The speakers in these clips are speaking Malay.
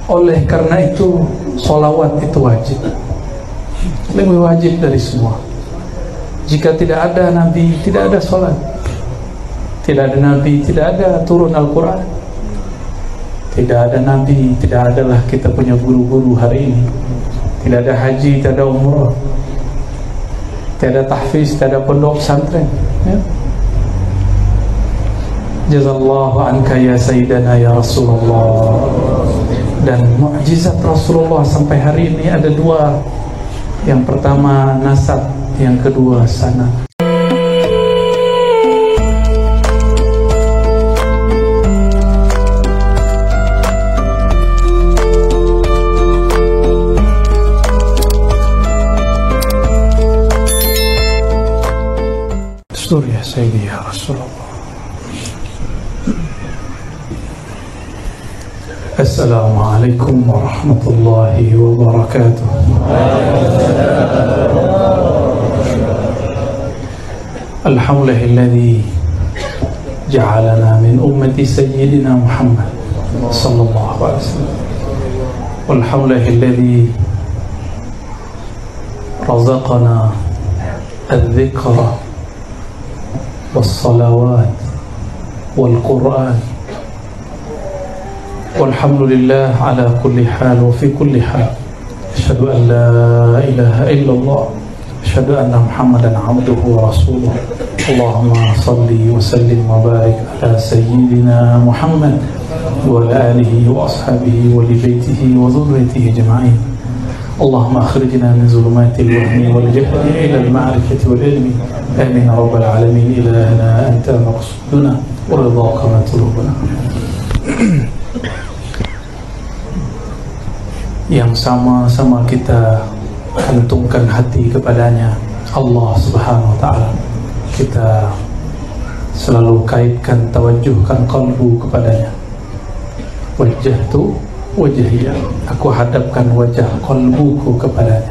Oleh karena itu sholawat itu wajib, lebih wajib dari semua. Jika tidak ada Nabi, tidak ada sholat. Tidak ada Nabi, tidak ada turun Al-Quran. Tidak ada Nabi, tidak adalah kita punya guru-guru hari ini. Tidak ada haji, tidak ada umrah, tidak ada tahfiz, tidak ada pondok pesantren, ya. Jazallahu anka ya Sayyidana ya Rasulullah. Dan mukjizat Rasulullah sampai hari ini ada dua. Yang pertama nasab, yang kedua sanad. Dustur ya Sayyidi ya Rasulullah. Assalamualaikum warahmatullahi wabarakatuh. Alhamdulillahilladzi ja'alana min ummati sayyidina Muhammad sallallahu alaihi wasallam. Walhamdulillahilladzi razaqana adh-dhikra was-salawat wal-Qur'an. Walhamdulillah ala kulli hal wa fi kulli hal. Asyhadu an la ilaha illallah, asyhadu anna Muhammadan abduhu wa rasuluh. Allahumma salli wa sallim wa barik ala sayyidina Muhammad wa ala alihi wa ashabihi wa li baitihi wa dhurriyyatihi ajma'in. Allahumma akhrijna min zulumatil wahmi wal jahli ila al ma'rifati wal ilmi. Amin ya rabbal alamin. Ilahana anta maqsuduna wa ridhaka matlubuna. Yang sama-sama kita gantungkan hati kepadanya, Allah Subhanahu wa ta'ala. Kita selalu kaitkan, tawajuhkan qalbu kepadanya. Wajjahtu wajhiya, aku hadapkan wajah qalbuku kepadanya.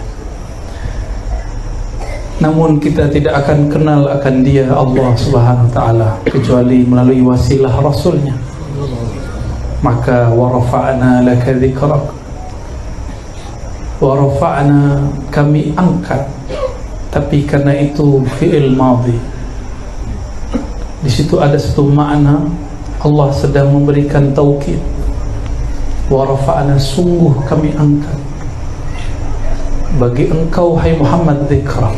Namun kita tidak akan kenal akan dia Allah Subhanahu wa ta'ala kecuali melalui wasilah Rasulnya. Maka wa rafa'na laka dzikrak, wa rafa'na, kami angkat. Tapi karena itu fi'il madhi, di situ ada satu makna Allah sedang memberikan taukid. Wa rafa'na, sungguh kami angkat bagi engkau hai Muhammad dzikrak.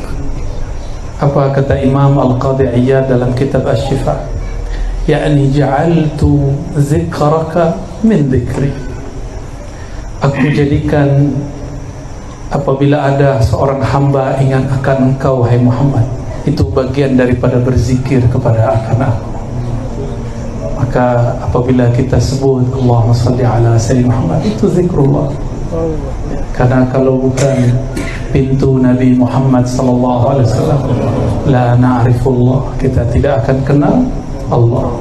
Apa kata Imam Al-Qadhi Iyad dalam kitab Asy-Syifa? Yakni ja'altu zikraka min dzikri, aku jadikan apabila ada seorang hamba ingat akan engkau hai Muhammad, itu bagian daripada berzikir kepada akan aku. Maka apabila kita sebut Allahumma salli ala sayyidina Muhammad, itu zikrullah. Karena kalau bukan pintu Nabi Muhammad sallallahu alaihi wasallam, la na'rifullah, kita tidak akan kenal Allah.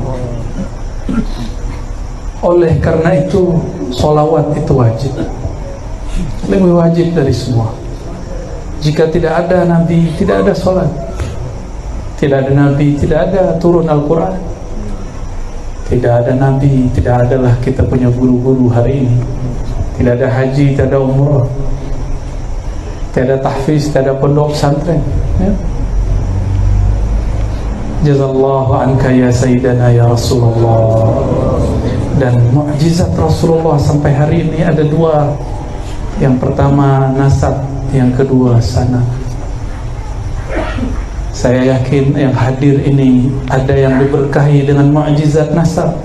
Oleh karena itu sholawat itu wajib, lebih wajib dari semua. Jika tidak ada Nabi, tidak ada sholat. Tidak ada Nabi, tidak ada turun Al-Quran. Tidak ada Nabi, tidak adalah kita punya guru-guru hari ini. Tidak ada haji, tidak ada umrah, tidak ada tahfiz, tidak ada pondok pesantren, ya. Jazallahu anka ya Sayyidana ya Rasulullah. Dan mukjizat Rasulullah sampai hari ini ada dua. Yang pertama nasab, yang kedua sanad. Saya yakin yang hadir ini ada yang diberkahi dengan mukjizat nasab.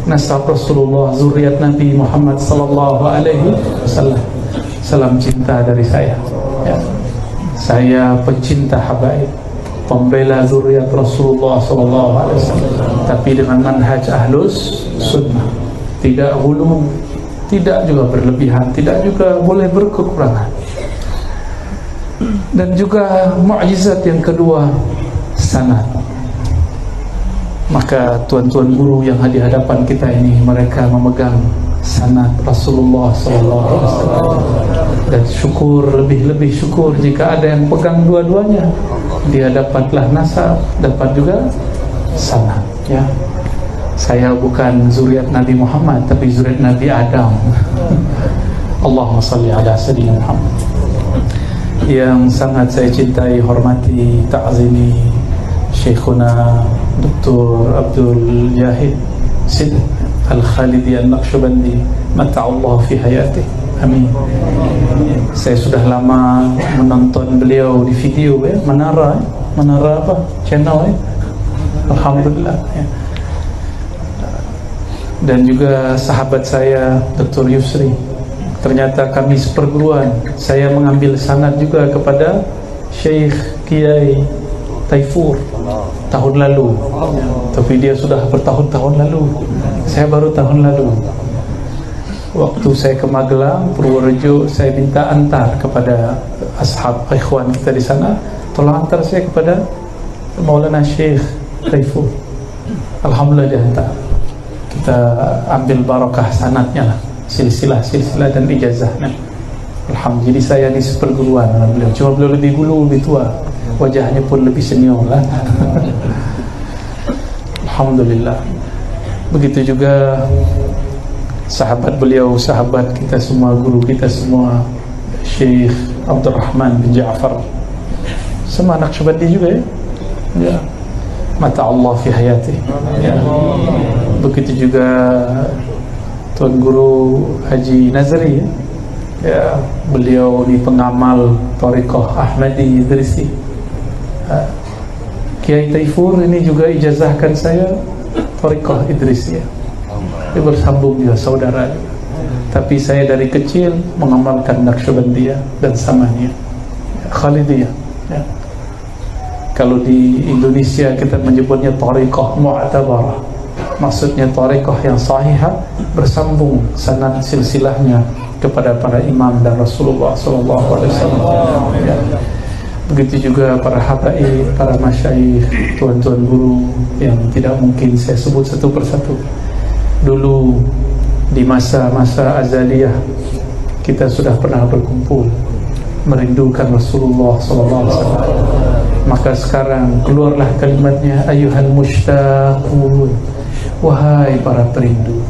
Nasab Rasulullah, zuriat Nabi Muhammad sallallahu alaihi wasallam. Salam cinta dari saya, ya. Saya pecinta habaib, pembela zuriat Rasulullah sallallahu alaihi wasallam, tapi dengan manhaj ahlus sunnah. Tidak hulu, tidak juga berlebihan, tidak juga boleh berkekurangan. Dan juga mukjizat yang kedua sanad. Maka tuan-tuan guru yang di hadapan kita ini, mereka memegang sanad Rasulullah SAW. Dan syukur, lebih-lebih syukur jika ada yang pegang dua-duanya. Dia dapatlah nasab, dapat juga sanad, ya. Saya bukan zuriat Nabi Muhammad, tapi zuriat Nabi Adam. Allahumma salli ala sayyidina Muhammad. Yang sangat saya cintai, hormati, ta'zimi Syekhuna Dr. Abdul Jahid Sid Al-Khalidi Al-Naqsyabandi, mata'allah fi hayatih. Amin. Saya sudah lama menonton beliau di video ya, Menara apa? Channel ya. Alhamdulillah ya. Dan juga sahabat saya Dr. Yusri. Ternyata kami seperguruan. Saya mengambil sanad juga kepada Syekh Kiai Taifur tahun lalu. Tapi dia sudah bertahun-tahun lalu. Saya baru tahun lalu. Waktu saya ke Magelang, Purworejo, saya minta antar kepada ashab ikhwan kita di sana. Tolong antar saya kepada Maulana Syekh Taifur. Alhamdulillah diantar. Kita ambil barakah sanatnya lah, silsilah dan ijazahnya. Alhamdulillah. Jadi saya ni seperguruan dengan beliau. Cuma beliau lebih dulu, lebih tua, wajahnya pun lebih senior lah. Alhamdulillah. Begitu juga sahabat beliau, sahabat kita semua, guru kita semua, Syekh Abdul Rahman bin Ja'far, sama Naqsyabandi juga ya. Ya. Mata Allah fi hayati ya. Begitu juga Tuan Guru Haji Nazri ya. Beliau ni pengamal Thariqah Ahmadi Idrisi. Kiai Taifur ini juga ijazahkan saya Thariqah Idrisi ya. Dia bersambung juga, saudara juga. Tapi saya dari kecil mengamalkan Naqsyabandiyah dan Samaniyah ya, Khalidiyah ya. Kalau di Indonesia kita menyebutnya Thariqah Mu'tabarah, maksudnya Thariqah yang sahihah, bersambung sanad silsilahnya kepada para imam dan Rasulullah SAW ya. Begitu juga para habaib, para masyayikh, tuan-tuan guru yang tidak mungkin saya sebut satu persatu. Dulu di masa-masa azaliyah kita sudah pernah berkumpul merindukan Rasulullah SAW. Maka sekarang keluarlah kalimatnya, ayyuhal mushtaqun, wahai para perindu,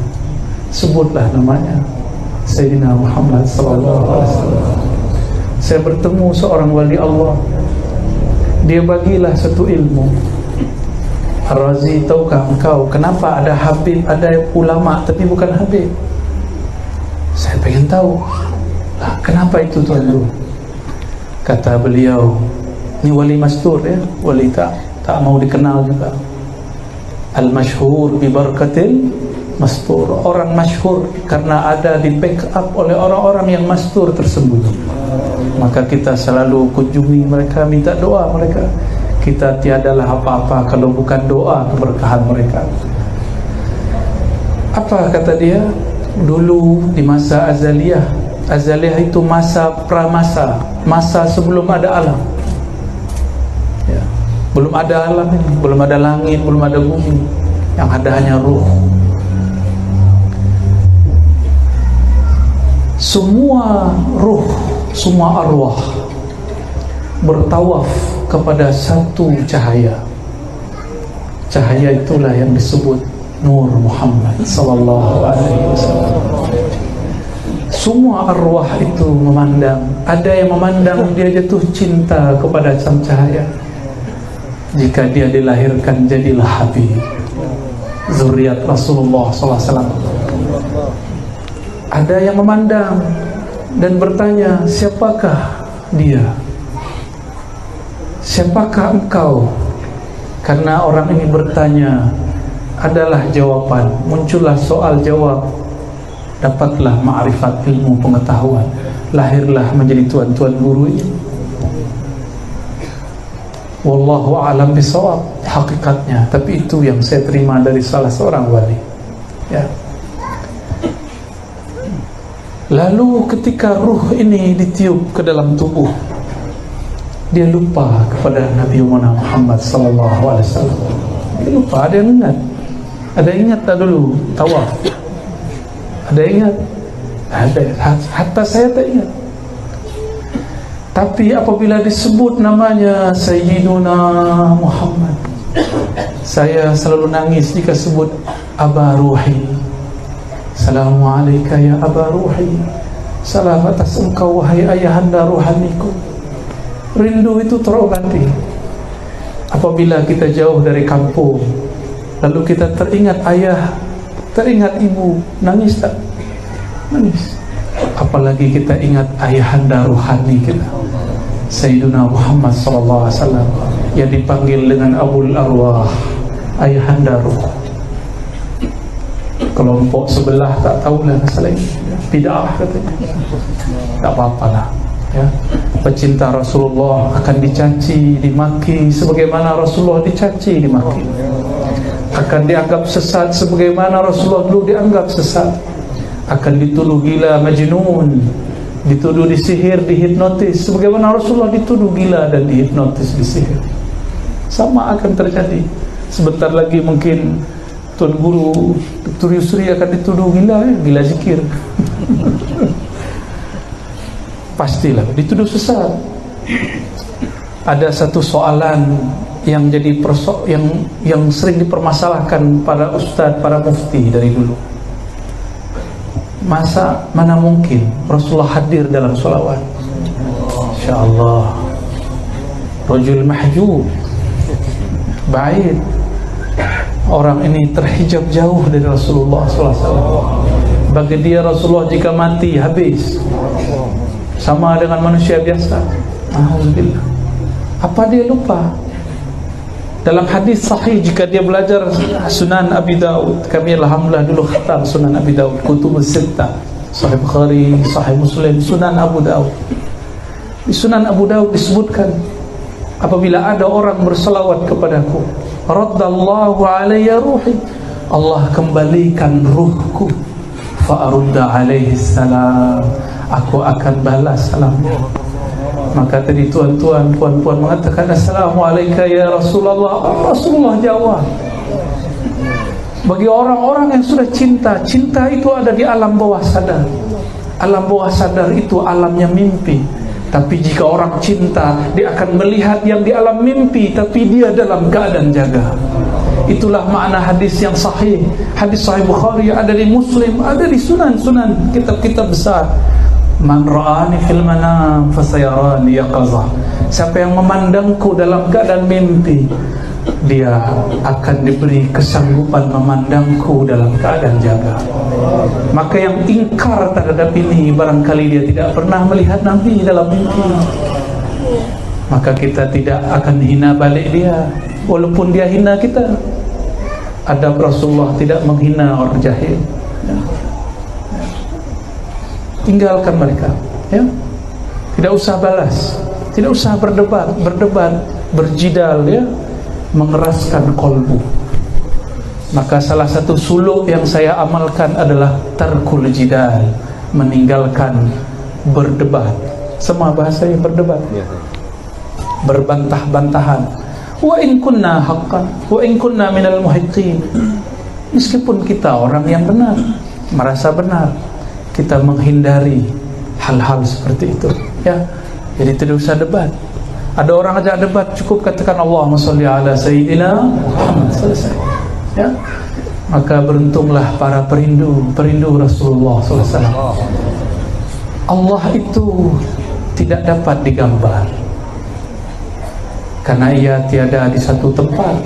sebutlah namanya Sayyidina Muhammad SAW. Saya bertemu seorang wali Allah, dia bagilah satu ilmu. Ar-Razi, tahukah engkau kenapa ada habib, ada ulama tapi bukan habib? Saya pengen tahu lah, kenapa itu tuan guru? Kata beliau, ini wali mastur ya, wali tak mau dikenal juga. Al-masyhur bi barakatil mastur. Orang masyhur karena ada di backup oleh orang-orang yang mastur tersebut. Maka kita selalu kunjungi mereka, minta doa mereka. Kita tiadalah apa-apa kalau bukan doa keberkahan mereka. Apa kata dia? Dulu di masa azaliyah, azaliyah itu masa pramasa, masa sebelum ada alam. Belum ada alam ini, belum ada langit, belum ada bumi. Yang ada hanya ruh. Semua ruh, semua arwah bertawaf kepada satu cahaya. Cahaya itulah yang disebut Nur Muhammad sallallahu alaihi wasallam. Semua arwah itu memandang. Ada yang memandang dia jatuh cinta kepada sang cahaya. Jika dia dilahirkan jadilah Habib, zuriat Rasulullah SAW. Ada yang memandang dan bertanya, siapakah dia? Siapakah engkau? Karena orang ini bertanya, adalah jawaban. Muncullah soal jawab. Dapatlah ma'rifat, ilmu pengetahuan. Lahirlah menjadi tuan-tuan guru ini. Wallahu a'lam bisawab hakikatnya, tapi itu yang saya terima dari salah seorang wali ya. Lalu ketika ruh ini ditiup ke dalam tubuh, dia lupa kepada Nabi Muhammad sallallahu alaihi wasallam. Dia lupa. Ada yang ingat? Ada yang ingat tak dulu tawaf? Ada yang ingat? Ada. Hatta saya tak ingat. Tapi apabila disebut namanya Sayyiduna Muhammad, Saya selalu nangis jika sebut Aba Ruhi. Assalamualaikum ya Aba Ruhi. Salam atas engkau wahai ayahanda ruhaniku. Rindu itu terobati apabila kita jauh dari kampung, lalu kita teringat ayah, teringat ibu. Nangis tak? Nangis. Apalagi kita ingat ayahanda ruhani kita, Sayyiduna Muhammad SAW, yang dipanggil dengan Abul Arwah, ayahanda ruh. Kelompok sebelah tak tahulah masalah ini, bid'ah katanya. Tak apa-apalah, ya. Pecinta Rasulullah akan dicaci, dimaki sebagaimana Rasulullah dicaci, dimaki. Akan dianggap sesat sebagaimana Rasulullah dulu dianggap sesat. Akan dituduh gila, majnun, dituduh disihir, dihipnotis sebagaimana Rasulullah dituduh gila dan dihipnotis, disihir. Sama akan terjadi. Sebentar lagi mungkin Tuan Guru Dr. Yusri akan dituduh gila, ya? Gila zikir. Pastilah dituduh sesat. Ada satu soalan yang jadi yang sering dipermasalahkan para ustaz, para mufti dari dulu. Mana mungkin Rasulullah hadir dalam sholawat? InsyaAllah. Rajul mahjub, baik. Orang ini terhijab jauh dari Rasulullah SAW. Bagi dia Rasulullah jika mati habis, sama dengan manusia biasa. Alhamdulillah. Apa dia lupa? Dalam hadis sahih, jika dia belajar Sunan Abi Daud, kami alhamdulillah dulu khatam Sunan Abi Daud, Kutubus Sittah, Sahih Bukhari, Sahih Muslim, Sunan Abu Daud. Di Sunan Abu Daud disebutkan, apabila ada orang berselawat kepadaku, raddallahu alayya ruhi, Allah kembalikan ruhku, fa'arudda alaihi salam, aku akan balas salamnya. Maka tadi tuan-tuan, puan-puan mengatakan assalamualaikum ya Rasulullah. Rasulullah jawab. Bagi orang-orang yang sudah cinta, cinta itu ada di alam bawah sadar. Alam bawah sadar itu alamnya mimpi. Tapi jika orang cinta, dia akan melihat yang di alam mimpi, tapi dia dalam keadaan jaga. Itulah makna hadis yang sahih. Hadis Sahih Bukhari, ada di Muslim, ada di Sunan-Sunan, kitab-kitab besar. Man ra'ani fil manam fasayarani yaqazah. Siapa yang memandangku dalam keadaan mimpi, dia akan diberi kesanggupan memandangku dalam keadaan jaga. Maka yang ingkar terhadap ini, barangkali dia tidak pernah melihat Nabi dalam mimpi. Maka kita tidak akan hina balik dia, walaupun dia hina kita. Adab Rasulullah tidak menghina orang jahil, ya. Tinggalkan mereka, ya. Tidak usah balas, tidak usah berdebat, berjidal, ya, mengeraskan kolbu. Maka salah satu suluk yang saya amalkan adalah tarkul jidal, meninggalkan berdebat. Semua bahasa yang berdebat, berbantah-bantahan. Wa in kunna haqqan, wa in kunna minal muhiqqin. Meskipun kita orang yang benar, merasa benar, kita menghindari hal-hal seperti itu, ya. Jadi tidak usah debat. Ada orang ajak debat, cukup katakan Allahumma sholli ala sayyidina Muhammad, selesai, ya. Maka beruntunglah para perindu Rasulullah SAW. Allah itu tidak dapat digambar, karena ia tiada di satu tempat.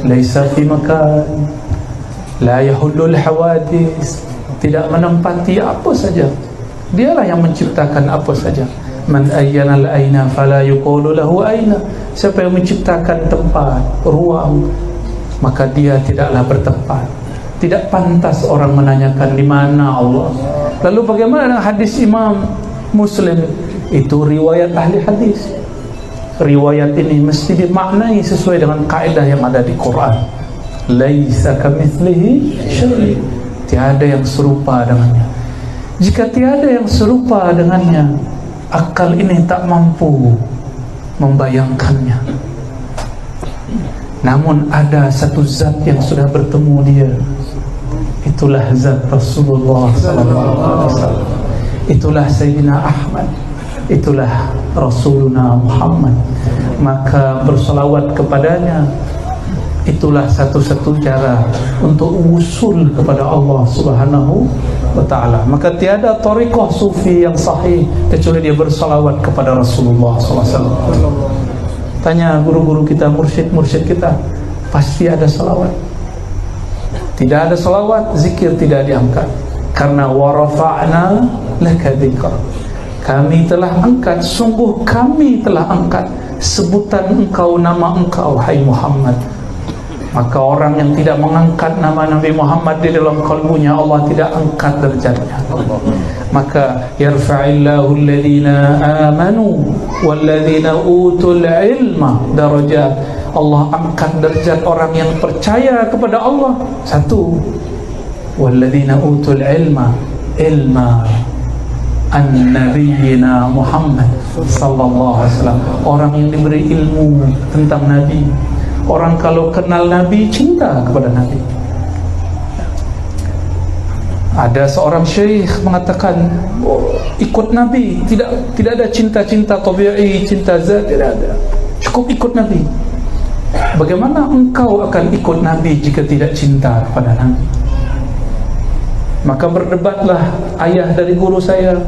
Laisa fi makan, la yahullul hawadis, tidak menempati apa saja. Dialah yang menciptakan apa saja. Man ayyana al-aina fala yuqulu lahu aina. Siapa yang menciptakan tempat, ruang, maka dia tidaklah bertempat. Tidak pantas orang menanyakan di mana Allah. Lalu bagaimana dengan hadis Imam Muslim? Itu riwayat ahli hadis. Riwayat ini mesti dimaknai sesuai dengan kaidah yang ada di Quran. Laisa kamitslihi syai'. Tiada yang serupa dengannya. Jika tiada yang serupa dengannya, akal ini tak mampu membayangkannya. Namun ada satu zat yang sudah bertemu dia. Itulah zat Rasulullah SAW. Itulah Sayyidina Ahmad. Itulah Rasuluna Muhammad. Maka bersolawat kepadanya Itulah satu-satu cara untuk usul kepada Allah Subhanahu wa ta'ala. Maka tiada tariqah sufi yang sahih kecuali dia bersalawat kepada Rasulullah SAW. Tanya guru-guru kita, mursyid-mursyid kita, pasti ada salawat. Tidak ada salawat, zikir tidak diangkat. Karena warafa'na laka dzikra, kami telah angkat, sungguh kami telah angkat sebutan engkau, nama engkau, hai Muhammad. Maka orang yang tidak mengangkat nama Nabi Muhammad di dalam kalbunya, Allah tidak angkat derajatnya. Maka yarfa'illahu alladhina amanu walladhina utul ilma darajat. Allah angkat derajat orang yang percaya kepada Allah. Satu, walladhina utul ilma an-nabiyyina Muhammad sallallahu alaihi wasallam, orang yang diberi ilmu tentang Nabi. Orang kalau kenal Nabi, cinta kepada Nabi. Ada seorang syekh mengatakan, ikut Nabi, tidak ada cinta-cinta tabi'i, cinta zat, tidak ada, cukup ikut Nabi. Bagaimana engkau akan ikut Nabi jika tidak cinta kepada Nabi? Maka berdebatlah ayah dari guru saya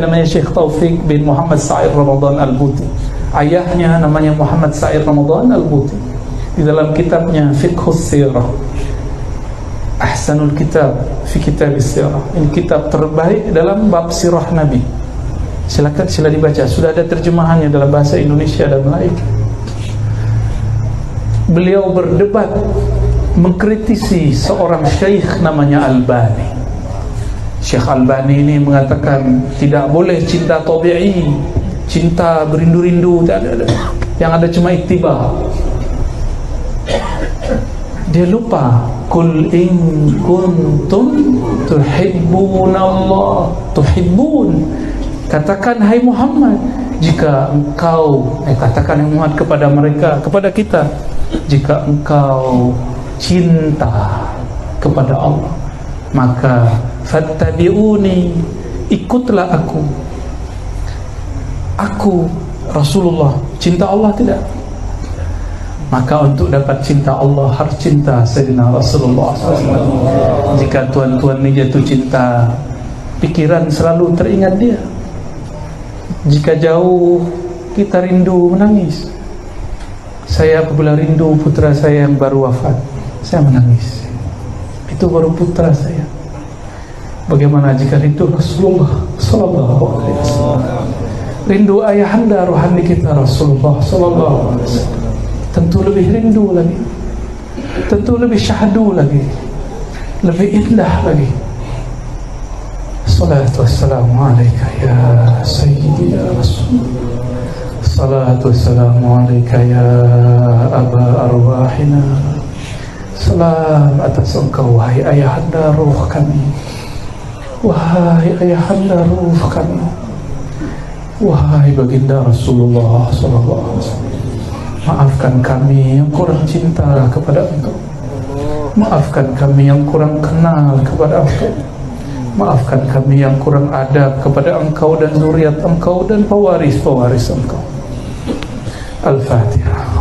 namanya Syekh Taufik bin Muhammad Sa'id Ramadan Al-Buti. Ayahnya namanya Muhammad Sa'id Ramadan Al-Buti. Di dalam kitabnya Fiqhus Sirah, Ahsanul Kitab fi Kitab Sirah, ini kitab terbaik dalam bab sirah Nabi. Silakan sila dibaca, sudah ada terjemahannya dalam bahasa Indonesia dan Melayu. Beliau berdebat mengkritisi seorang syekh namanya Albani. Syekh Albani ini mengatakan tidak boleh cinta tabi'i, cinta berindu-rindu, tak ada. Yang ada cuma ittiba. Dia lupa, kul in kuntum tuhibbunallah, tuhibbun, katakan hai Muhammad, jika engkau katakan hai Muhammad kepada mereka, kepada kita, jika engkau cinta kepada Allah, maka fattabi'uni, ikutlah aku Rasulullah. Cinta Allah tidak? Maka untuk dapat cinta Allah harus cinta Sayyidina Rasulullah SAW. Jika tuan-tuan ini jatuh cinta, pikiran selalu teringat dia. Jika jauh, kita rindu, menangis. Saya apabila rindu putra saya yang baru wafat, saya menangis. Itu baru putra saya. Bagaimana jika rindu Rasulullah Sallallahu Alaihi Wasallam? Rindu ayahanda rohani kita Rasulullah Sallallahu Alaihi Wasallam, tentu lebih rindu lagi, tentu lebih syahdu lagi, lebih indah lagi. Salatu wassalamu alaika ya sayyidi ya Rasul. Salatu wassalamu alaika ya aba arwahina. Salam atas engkau wahai ayahanda ruh kami, wahai ayahanda ruh kami, wahai baginda Rasulullah sallallahu alaihi wasallam. Maafkan kami yang kurang cinta kepada engkau, maafkan kami yang kurang kenal kepada engkau, maafkan kami yang kurang adab kepada engkau dan zuriat engkau dan pewaris-pewaris engkau. Al-Fatihah.